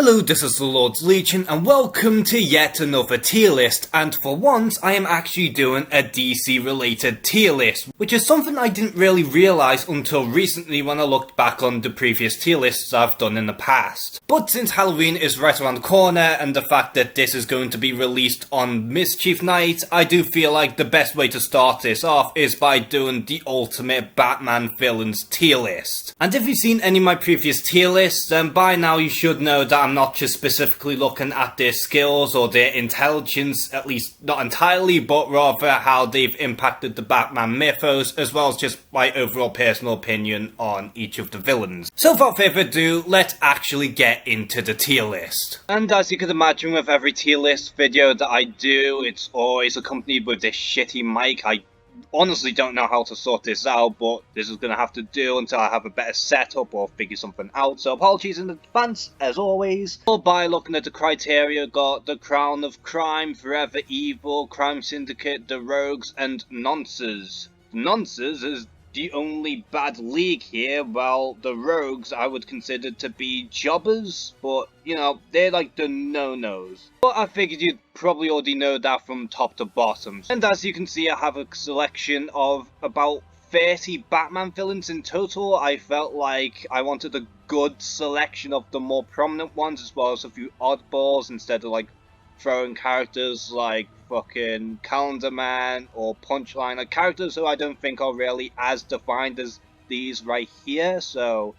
Hello, this is the Lord's Legion, and welcome to yet another tier list, and for once I am actually doing a DC related tier list, which is something I didn't really realise until recently when I looked back on the previous tier lists I've done in the past. But since Halloween is right around the corner, and the fact that this is going to be released on Mischief Night, I do feel like the best way to start this off is by doing the ultimate Batman villains tier list. And if you've seen any of my previous tier lists, then by now you should know that I'm not just specifically looking at their skills or their intelligence, at least not entirely, but rather how they've impacted the Batman mythos, as well as just my overall personal opinion on each of the villains. So without further ado, let's actually get into the tier list. And as you can imagine with every tier list video that I do, it's always accompanied with this shitty mic. I honestly don't know how to sort this out, but this is going to have to do until I have a better setup or figure something out, so apologies in advance, as always. By looking at the criteria, got the Crown of Crime, Forever Evil, Crime Syndicate, The Rogues, and Nonces. Nonces is the only bad league here, while the Rogues I would consider to be jobbers, but, you know, they're like the no-nos. But I figured you'd probably already know that from top to bottom. And as you can see, I have a selection of about 30 Batman villains in total. I felt like I wanted a good selection of the more prominent ones, as well as a few oddballs, instead of like throwing characters like fucking Calendar Man or Punchline, like characters who I don't think are really as defined as these right here. So,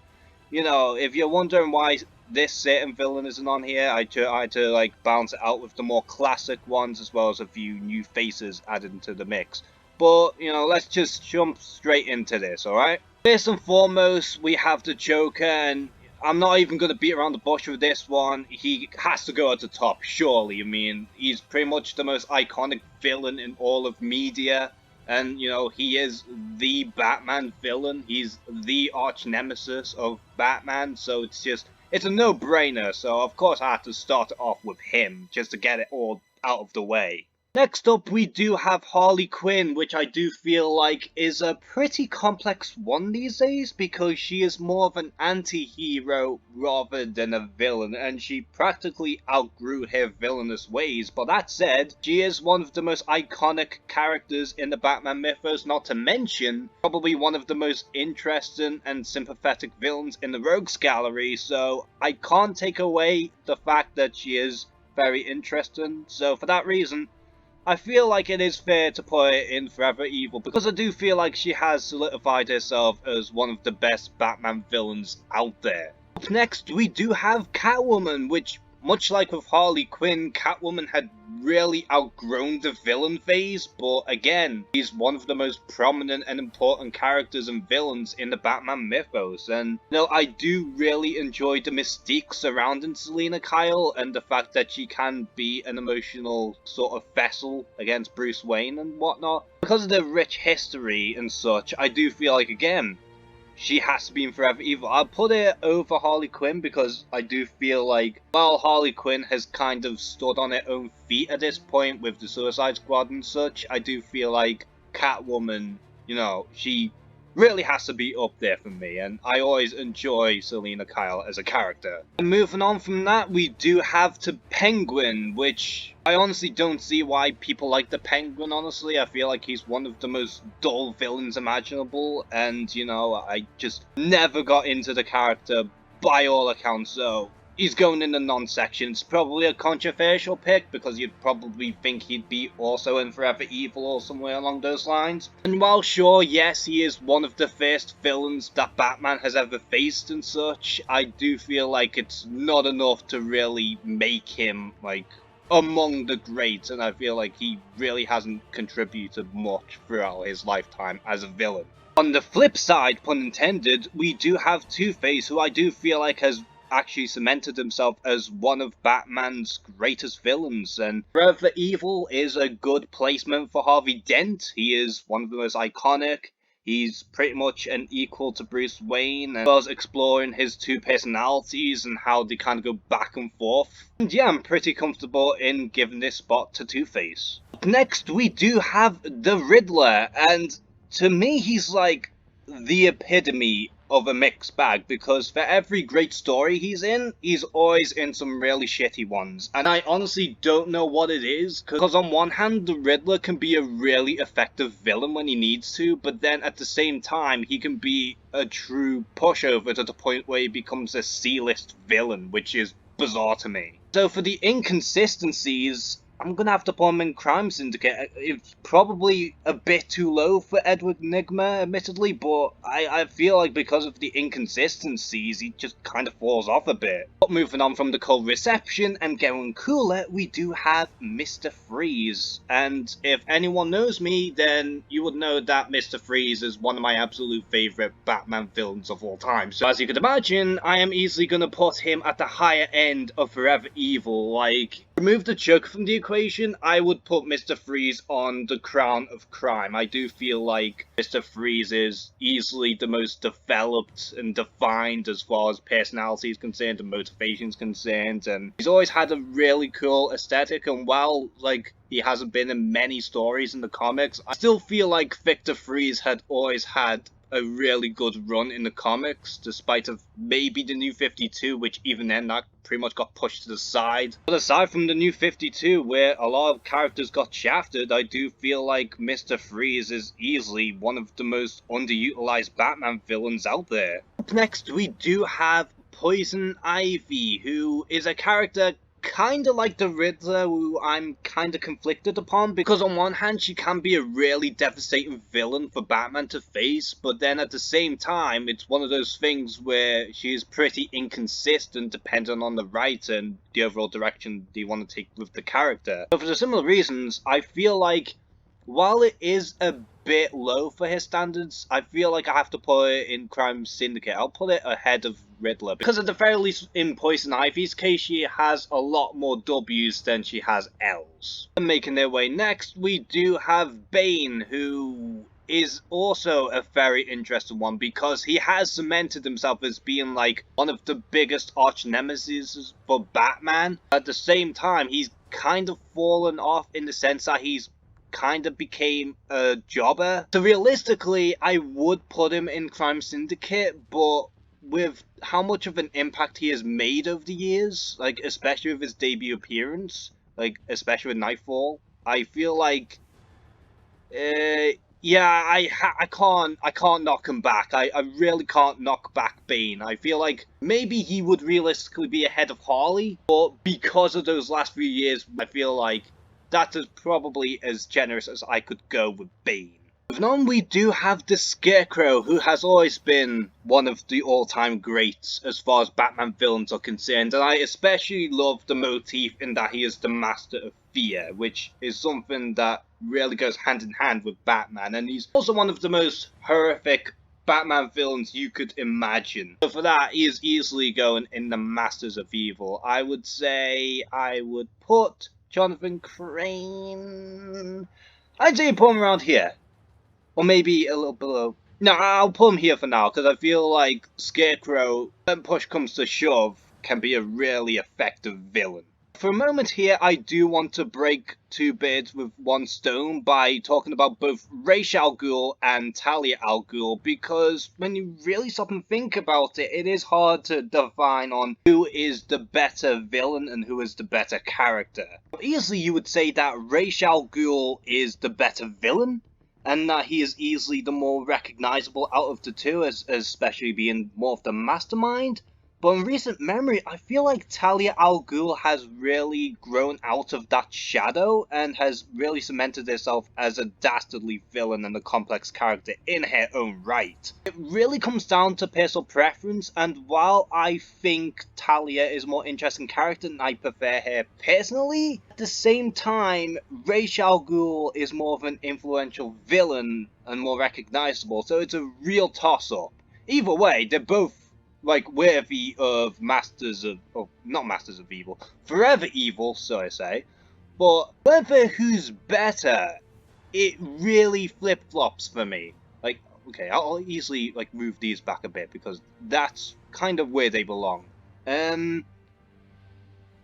you know, if you're wondering why this certain villain isn't on here, I tried to like balance it out with the more classic ones, as well as a few new faces added into the mix. But, you know, let's just jump straight into this, alright? First and foremost, we have the Joker, and I'm not even going to beat around the bush with this one. He has to go at the top, surely. I mean, he's pretty much the most iconic villain in all of media. And, you know, he is the Batman villain. He's the arch nemesis of Batman. So it's a no-brainer. So, of course, I have to start it off with him, just to get it all out of the way. Next up, we do have Harley Quinn, which I do feel like is a pretty complex one these days, because she is more of an anti-hero rather than a villain, and she practically outgrew her villainous ways. But that said, she is one of the most iconic characters in the Batman mythos, not to mention probably one of the most interesting and sympathetic villains in the Rogues Gallery, so I can't take away the fact that she is very interesting. So for that reason, I feel like it is fair to put her in Forever Evil, because I do feel like she has solidified herself as one of the best Batman villains out there. Up next, we do have Catwoman, which, much like with Harley Quinn, Catwoman had really outgrown the villain phase, but again, she's one of the most prominent and important characters and villains in the Batman mythos, and you know, I do really enjoy the mystique surrounding Selina Kyle, and the fact that she can be an emotional sort of vessel against Bruce Wayne and whatnot. Because of the rich history and such, I do feel like, again, she has to be in Forever Evil. I'll put it over Harley Quinn because I do feel like, while Harley Quinn has kind of stood on her own feet at this point with the Suicide Squad and such, I do feel like Catwoman, you know, she really has to be up there for me, and I always enjoy Selina Kyle as a character. And moving on from that, we do have the Penguin, which I honestly don't see why people like the Penguin, honestly. I feel like he's one of the most dull villains imaginable, and, you know, I just never got into the character by all accounts, so he's going in the non-section. It's probably a controversial pick, because you'd probably think he'd be also in Forever Evil or somewhere along those lines. And while sure, yes, he is one of the first villains that Batman has ever faced and such, I do feel like it's not enough to really make him, like, among the greats, and I feel like he really hasn't contributed much throughout his lifetime as a villain. On the flip side, pun intended, we do have Two-Face, who I do feel like has actually cemented himself as one of Batman's greatest villains, and Forever Evil is a good placement for Harvey Dent. He is one of the most iconic. He's pretty much an equal to Bruce Wayne, as well as exploring his two personalities and how they kind of go back and forth. And yeah, I'm pretty comfortable in giving this spot to Two-Face. Next, we do have the Riddler, and to me, he's like the epitome of a mixed bag, because for every great story he's always in some really shitty ones. And I honestly don't know what it is, because on one hand, the Riddler can be a really effective villain when he needs to, but then at the same time, he can be a true pushover to the point where he becomes a C-list villain, which is bizarre to me. So for the inconsistencies, I'm gonna have to put him in Crime Syndicate. It's probably a bit too low for Edward Nygma, admittedly, but I feel like because of the inconsistencies, he just kind of falls off a bit. But moving on from the cold reception and getting cooler, we do have Mr. Freeze. And if anyone knows me, then you would know that Mr. Freeze is one of my absolute favourite Batman villains of all time. So as you could imagine, I am easily gonna put him at the higher end of Forever Evil. Like, remove the Joker from the equation, I would put Mr. Freeze on the crown of crime. I do feel like Mr. Freeze is easily the most developed and defined as far as personality is concerned and motivation is concerned, and he's always had a really cool aesthetic, and while, like, he hasn't been in many stories in the comics, I still feel like Victor Freeze had always had a really good run in the comics, despite of maybe the New 52, which even then that pretty much got pushed to the side. But aside from the New 52, where a lot of characters got shafted, I do feel like Mr. Freeze is easily one of the most underutilized Batman villains out there. Up next, we do have Poison Ivy, who is a character kinda like the Riddler, who I'm kinda conflicted upon, because on one hand she can be a really devastating villain for Batman to face, but then at the same time it's one of those things where she is pretty inconsistent depending on the writer and the overall direction they want to take with the character. So for the similar reasons, I feel like while it is a bit low for his standards, I feel like I have to put it in Crime Syndicate. I'll put it ahead of Riddler, because at the very least in Poison Ivy's case, she has a lot more W's than she has L's. And making their way next, we do have Bane, who is also a very interesting one, because he has cemented himself as being like one of the biggest arch nemesis for Batman. At the same time, he's kind of fallen off in the sense that he's kind of became a jobber. So realistically, I would put him in Crime Syndicate, but with how much of an impact he has made over the years, like especially with his debut appearance, like especially with Nightfall, I feel like yeah, I can't knock him back. I really can't knock back Bane. I feel like maybe he would realistically be ahead of Harley, but because of those last few years, I feel like that is probably as generous as I could go with Bane. Moving on, we do have the Scarecrow, who has always been one of the all-time greats as far as Batman villains are concerned, and I especially love the motif in that he is the master of fear, which is something that really goes hand in hand with Batman, and he's also one of the most horrific Batman villains you could imagine. So for that, he is easily going in the Masters of Evil. I would say I would put Jonathan Crane, I'd say put him around here. Or maybe a little below. No, I'll put him here for now, because I feel like Scarecrow, when push comes to shove, can be a really effective villain. For a moment here, I do want to break two birds with one stone by talking about both Ra's al Ghul and Talia al Ghul, because when you really stop and think about it, it is hard to define on who is the better villain and who is the better character. Easily you would say that Ra's al Ghul is the better villain, and that he is easily the more recognizable out of the two, as especially being more of the mastermind. But in recent memory, I feel like Talia al Ghul has really grown out of that shadow and has really cemented herself as a dastardly villain and a complex character in her own right. It really comes down to personal preference, and while I think Talia is a more interesting character and I prefer her personally, at the same time, Ra's al Ghul is more of an influential villain and more recognizable, so it's a real toss-up. Either way, they're both like worthy of not Masters of Evil, Forever Evil, so I say. But whether who's better, it really flip-flops for me. Like, okay, I'll easily like move these back a bit because that's kind of where they belong.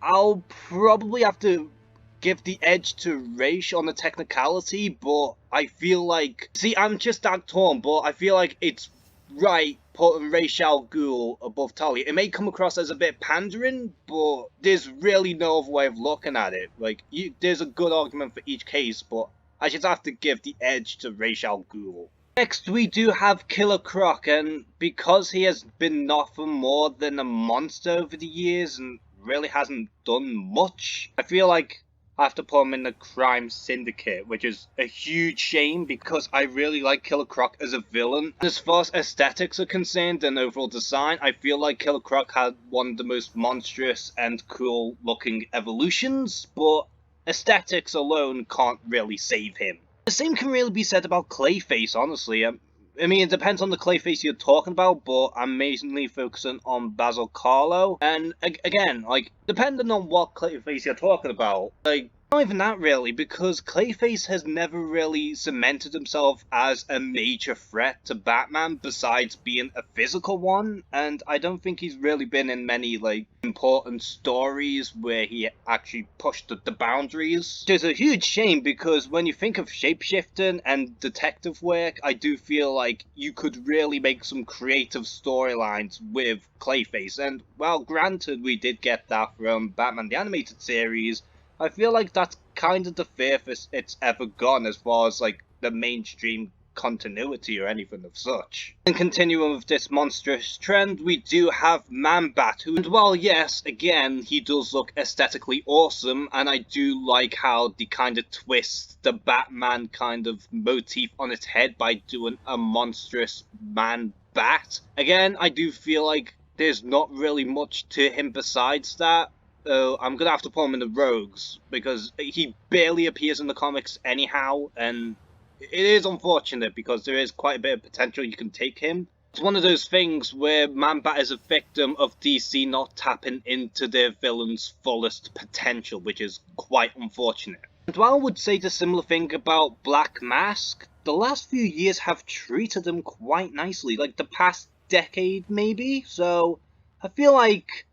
I'll probably have to give the edge to Ra's on the technicality, but I feel like, see, I'm just that torn, but I feel like it's right putting Ra's al Ghul above Talia. It may come across as a bit pandering, but there's really no other way of looking at it. Like, there's a good argument for each case, but I just have to give the edge to Ra's al Ghul. Next, we do have Killer Croc, and because he has been nothing more than a monster over the years and really hasn't done much, I feel like I have to put him in the Crime Syndicate, which is a huge shame because I really like Killer Croc as a villain. As far as aesthetics are concerned and overall design, I feel like Killer Croc had one of the most monstrous and cool looking evolutions, but aesthetics alone can't really save him. The same can really be said about Clayface, honestly. I mean, it depends on the Clayface you're talking about, but I'm mainly focusing on Basil Carlo. And again, like, depending on what Clayface you're talking about, like, not even that really, because Clayface has never really cemented himself as a major threat to Batman besides being a physical one, and I don't think he's really been in many, like, important stories where he actually pushed the boundaries. Which is a huge shame because when you think of shapeshifting and detective work, I do feel like you could really make some creative storylines with Clayface, and, well, granted, we did get that from Batman the Animated Series. I feel like that's kind of the furthest it's ever gone as far as, like, the mainstream continuity or anything of such. And continuing with this monstrous trend, we do have Man-Bat, who, and while yes, again, he does look aesthetically awesome, and I do like how they kind of twist the Batman kind of motif on its head by doing a monstrous Man-Bat. Again, I do feel like there's not really much to him besides that. I'm gonna have to put him in the Rogues, because he barely appears in the comics anyhow, and it is unfortunate because there is quite a bit of potential you can take him. It's one of those things where Man-Bat is a victim of DC not tapping into their villain's fullest potential, which is quite unfortunate. And while I would say the similar thing about Black Mask, the last few years have treated him quite nicely, like the past decade maybe, so I feel like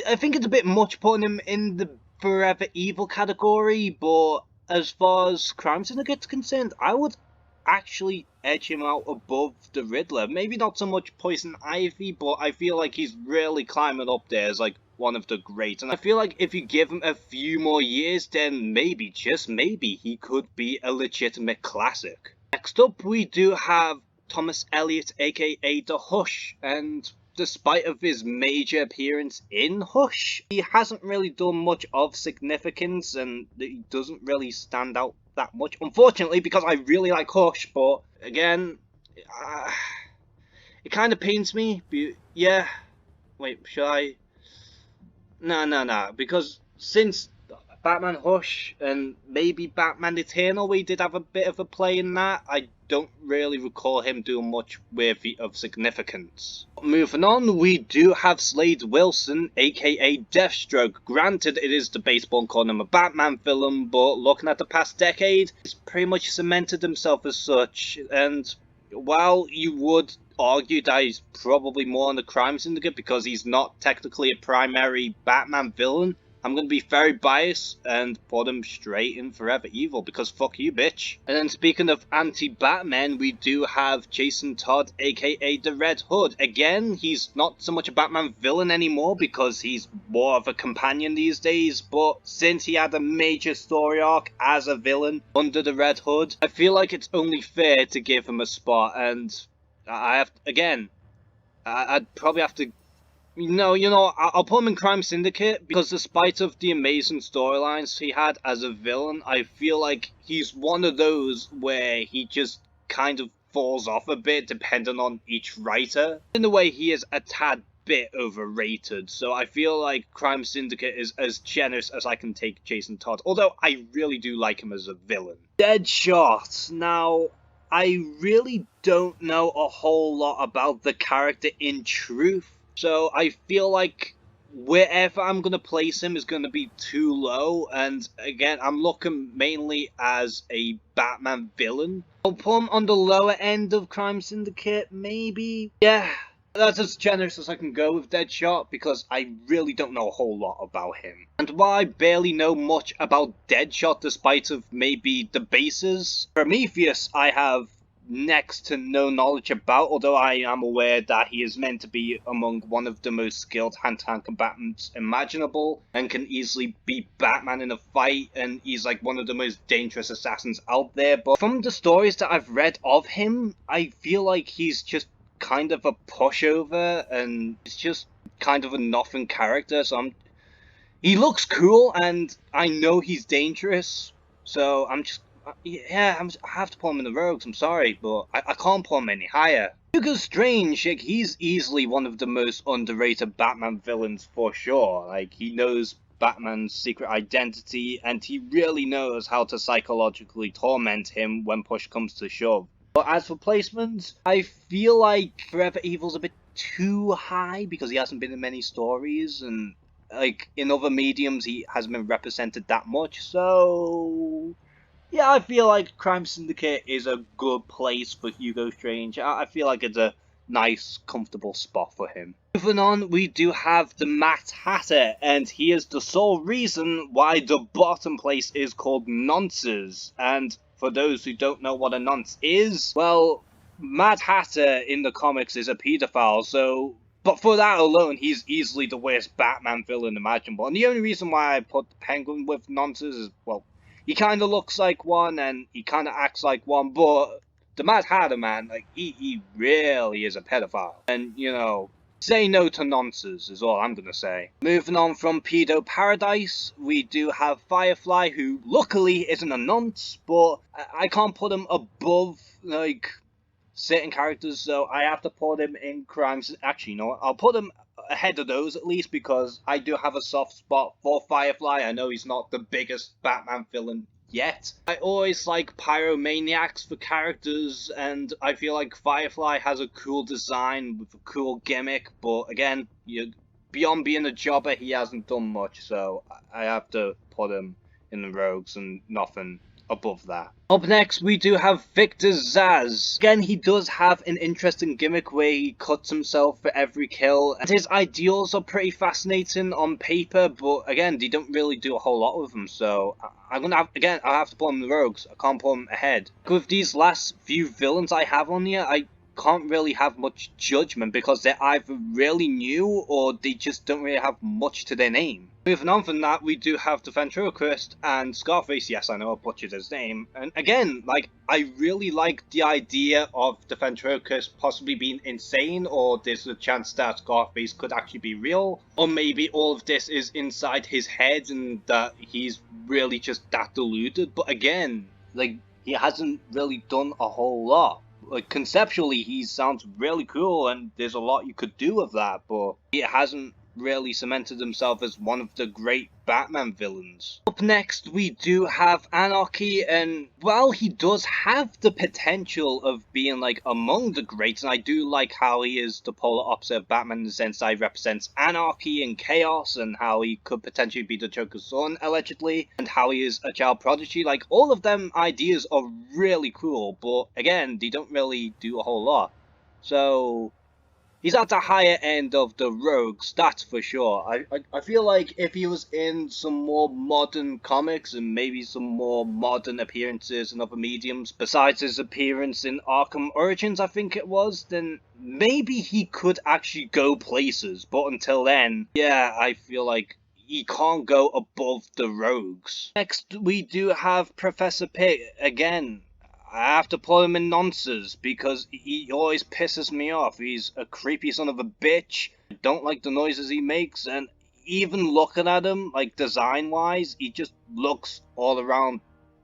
I think it's a bit much putting him in the Forever Evil category, but as far as Crime Syndicate's concerned, I would actually edge him out above the Riddler. Maybe not so much Poison Ivy, but I feel like he's really climbing up there as, like, one of the greats. And I feel like if you give him a few more years, then maybe, just maybe, he could be a legitimate classic. Next up, we do have Thomas Elliot, aka The Hush, and despite of his major appearance in Hush, he hasn't really done much of significance, and he doesn't really stand out that much, unfortunately, because I really like Hush, but again, it kind of pains me. Yeah, wait, should I? No, because since Batman Hush and maybe Batman Eternal, we did have a bit of a play in that. I don't really recall him doing much worthy of significance. Moving on, we do have Slade Wilson, aka Deathstroke. Granted, it is the baseball calling him a Batman villain, but looking at the past decade, he's pretty much cemented himself as such. And while you would argue that he's probably more on the Crime Syndicate because he's not technically a primary Batman villain, I'm going to be very biased and put him straight in Forever Evil, because fuck you, bitch. And then speaking of anti-Batman, we do have Jason Todd, aka the Red Hood. Again, he's not so much a Batman villain anymore because he's more of a companion these days, but since he had a major story arc as a villain under the Red Hood, I feel like it's only fair to give him a spot, and I have, again, I'd probably have to no, I'll put him in Crime Syndicate because despite of the amazing storylines he had as a villain, I feel like he's one of those where he just kind of falls off a bit depending on each writer. In a way, he is a tad bit overrated, so I feel like Crime Syndicate is as generous as I can take Jason Todd, although I really do like him as a villain. Deadshot. Now, I really don't know a whole lot about the character in truth, so I feel like wherever I'm going to place him is going to be too low, and again, I'm looking mainly as a Batman villain. I'll put him on the lower end of Crime Syndicate, maybe? Yeah, that's as generous as I can go with Deadshot, because I really don't know a whole lot about him. And while I barely know much about Deadshot, despite of maybe the bases, Prometheus I have next to no knowledge about, although I am aware that he is meant to be among one of the most skilled hand-to-hand combatants imaginable and can easily beat Batman in a fight, and he's like one of the most dangerous assassins out there. But from the stories that I've read of him, I feel like he's just kind of a pushover and it's just kind of a nothing character. So he looks cool and I know he's dangerous, so I have to put him in the rogues. I'm sorry, but I can't put him any higher. Hugo Strange, like, he's easily one of the most underrated Batman villains for sure. Like, he knows Batman's secret identity, and he really knows how to psychologically torment him when push comes to shove. But as for placements, I feel like Forever Evil's a bit too high because he hasn't been in many stories, and like in other mediums he hasn't been represented that much. So yeah, I feel like Crime Syndicate is a good place for Hugo Strange. I feel like it's a nice, comfortable spot for him. Moving on, we do have the Mad Hatter, and he is the sole reason why the bottom place is called Nonces. And for those who don't know what a nonce is, well, Mad Hatter in the comics is a pedophile, so but for that alone, he's easily the worst Batman villain imaginable. And the only reason why I put the Penguin with Nonces is, well, he kind of looks like one, and he kind of acts like one, but the Mad Hatter, man, like, he really is a pedophile. And, you know, say no to nonsense is all I'm gonna say. Moving on from Pedo Paradise, we do have Firefly, who luckily isn't a nonce, but I can't put him above, like, certain characters, so I have to put him in crimes. Actually, you know what? I'll put him ahead of those at least because I do have a soft spot for Firefly. I know he's not the biggest Batman villain yet. I always like pyromaniacs for characters, and I feel like Firefly has a cool design with a cool gimmick, but again, beyond being a jobber, he hasn't done much, so I have to put him in the rogues and nothing above that. Up next, we do have Victor Zsasz. Again, he does have an interesting gimmick where he cuts himself for every kill, and his ideals are pretty fascinating on paper, but again, they don't really do a whole lot with them, so I have to put him in the rogues. I can't put him ahead. With these last few villains I have on here, I can't really have much judgment because they're either really new or they just don't really have much to their name. Moving on from that, we do have the ventriloquist and Scarface. Yes, I know I butchered his name. And again, like, I really like the idea of the ventriloquist possibly being insane, or there's a chance that Scarface could actually be real, or maybe all of this is inside his head and that he's really just that deluded. But again, like, he hasn't really done a whole lot. Like, conceptually, he sounds really cool, and there's a lot you could do with that, but he hasn't really cemented himself as one of the great Batman villains. Up next, we do have Anarchy, and while he does have the potential of being, like, among the greats, and I do like how he is the polar opposite of Batman in the sense that he represents anarchy and chaos, and how he could potentially be the Joker's son, allegedly, and how he is a child prodigy. Like, all of them ideas are really cool, but again, they don't really do a whole lot. So he's at the higher end of the rogues, that's for sure. I feel like if he was in some more modern comics and maybe some more modern appearances in other mediums, besides his appearance in Arkham Origins, I think it was, then maybe he could actually go places. But until then, yeah, I feel like he can't go above the rogues. Next, we do have Professor Pig. Again, I have to put him in nonsense because he always pisses me off. He's a creepy son of a bitch. I don't like the noises he makes, and even looking at him, like, design-wise, he just looks all around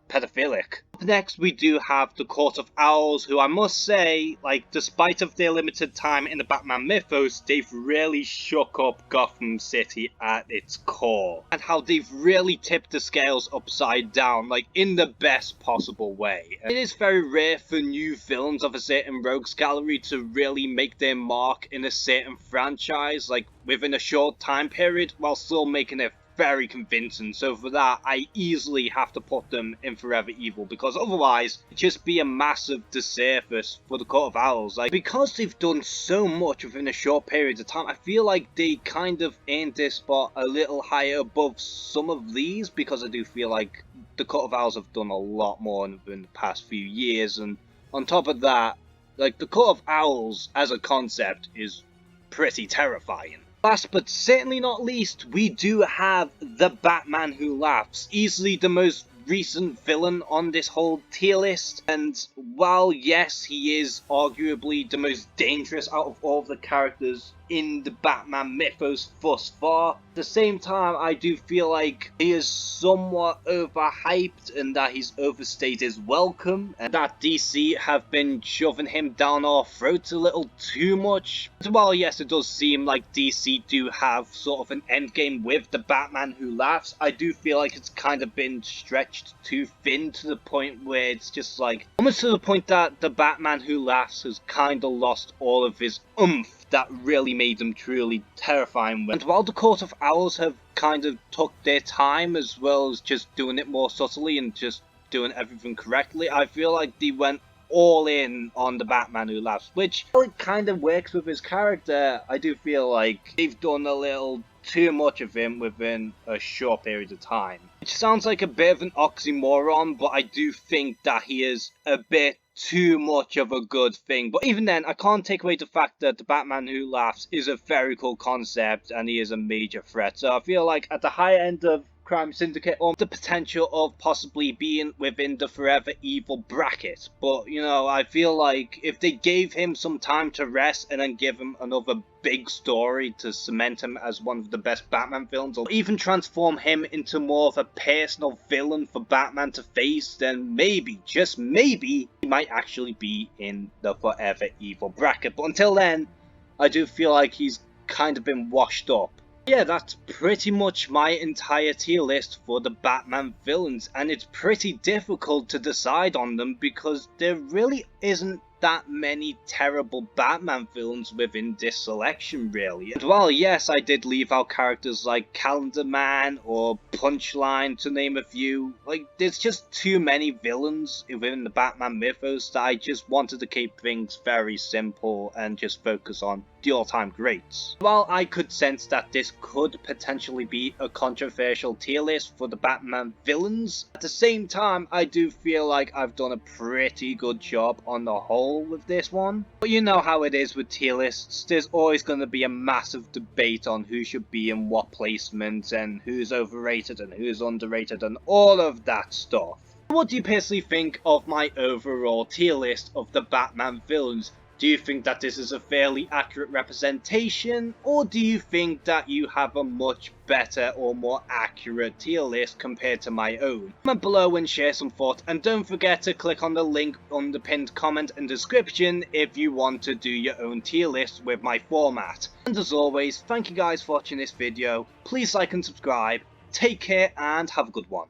pedophilic. Up next, we do have the Court of Owls, who I must say, like, despite of their limited time in the Batman mythos, they've really shook up Gotham City at its core. And how they've really tipped the scales upside down, like, in the best possible way. It is very rare for new villains of a certain rogues gallery to really make their mark in a certain franchise, like, within a short time period, while still making it very convincing. So for that, I easily have to put them in Forever Evil, because otherwise it'd just be a massive disservice for the Court of Owls. Like, because they've done so much within a short period of time, I feel like they kind of earned this spot a little higher above some of these, because I do feel like the Court of Owls have done a lot more in the past few years, and On top of that, like, the Court of Owls as a concept is pretty terrifying. Last but certainly not least, we do have the Batman Who Laughs, easily the most recent villain on this whole tier list, and while yes, he is arguably the most dangerous out of all of the characters in the Batman mythos thus far, at the same time I do feel like he is somewhat overhyped and that he's overstayed his welcome, and that DC have been shoving him down our throats a little too much. And while yes, it does seem like DC do have sort of an endgame with the Batman Who Laughs, I do feel like it's kind of been stretched too thin to the point where it's just like, almost to the point that the Batman Who Laughs has kind of lost all of his oomph that really made them truly terrifying. And while the Court of Owls have kind of took their time as well as just doing it more subtly and just doing everything correctly, I feel like they went all in on the Batman Who Laughs, which, while it kind of works with his character, I do feel like they've done a little too much of him within a short period of time. Which sounds like a bit of an oxymoron, but I do think that he is a bit too much of a good thing. But even then, I can't take away the fact that the Batman Who Laughs is a very cool concept and he is a major threat. So I feel like at the higher end of Crime Syndicate, or the potential of possibly being within the Forever Evil bracket. But, you know, I feel like if they gave him some time to rest and then give him another big story to cement him as one of the best Batman villains, or even transform him into more of a personal villain for Batman to face, then maybe, just maybe, he might actually be in the Forever Evil bracket. But until then, I do feel like he's kind of been washed up. Yeah, that's pretty much my entire tier list for the Batman villains, and it's pretty difficult to decide on them because there really isn't that many terrible Batman villains within this selection, really. And while yes, I did leave out characters like Calendar Man or Punchline to name a few, like, there's just too many villains within the Batman mythos that I just wanted to keep things very simple and just focus on the all-time greats. While I could sense that this could potentially be a controversial tier list for the Batman villains, at the same time I do feel like I've done a pretty good job on the whole with this one. But you know how it is with tier lists, there's always going to be a massive debate on who should be in what placement and who's overrated and who's underrated and all of that stuff. What do you personally think of my overall tier list of the Batman villains? Do you think that this is a fairly accurate representation, or do you think that you have a much better or more accurate tier list compared to my own? Comment below and share some thoughts, and don't forget to click on the link on the pinned comment and description if you want to do your own tier list with my format. And as always, thank you guys for watching this video, please like and subscribe, take care and have a good one.